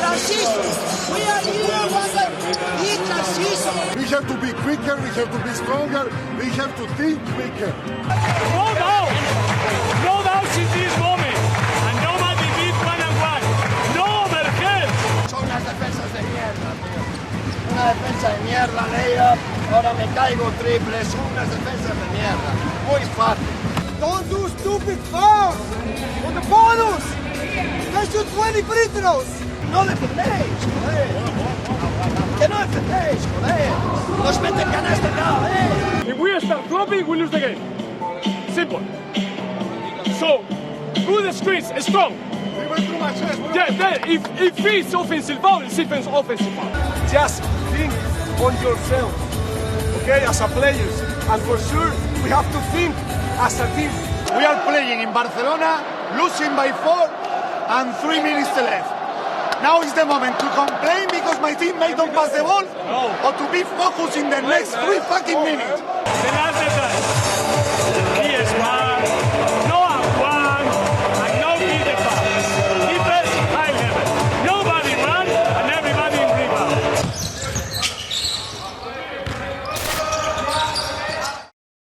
transition. We are here when the transition. We have to be quicker, we have to be stronger, we have to think quicker. No doubts in this moment. And no man defeat 1-1. No overhead. Son unas defensas de mierda, tío. Una defensa de mierda, layup. Ahora me caigo triple. Son unas defensas de mierda. Muy fácil. Don't do stupid fouls on the bonus. They shoot 20 free throws. No defendéis, joder. Que no defendéis, joder. Nos meten canasta cada vez. If we start flopping, we lose the game. Simple. So, through the screens, strong. Yeah, if it's offensive foul, it's offensive foul. Just think on yourself, okay, as a players. And for sure, we have to think as a team. We are playing in Barcelona, losing by 4 and 3 minutes left. Now is the moment to complain because my teammate don't pass the ball or to be focused in the next 3 fucking minutes. The last time. He is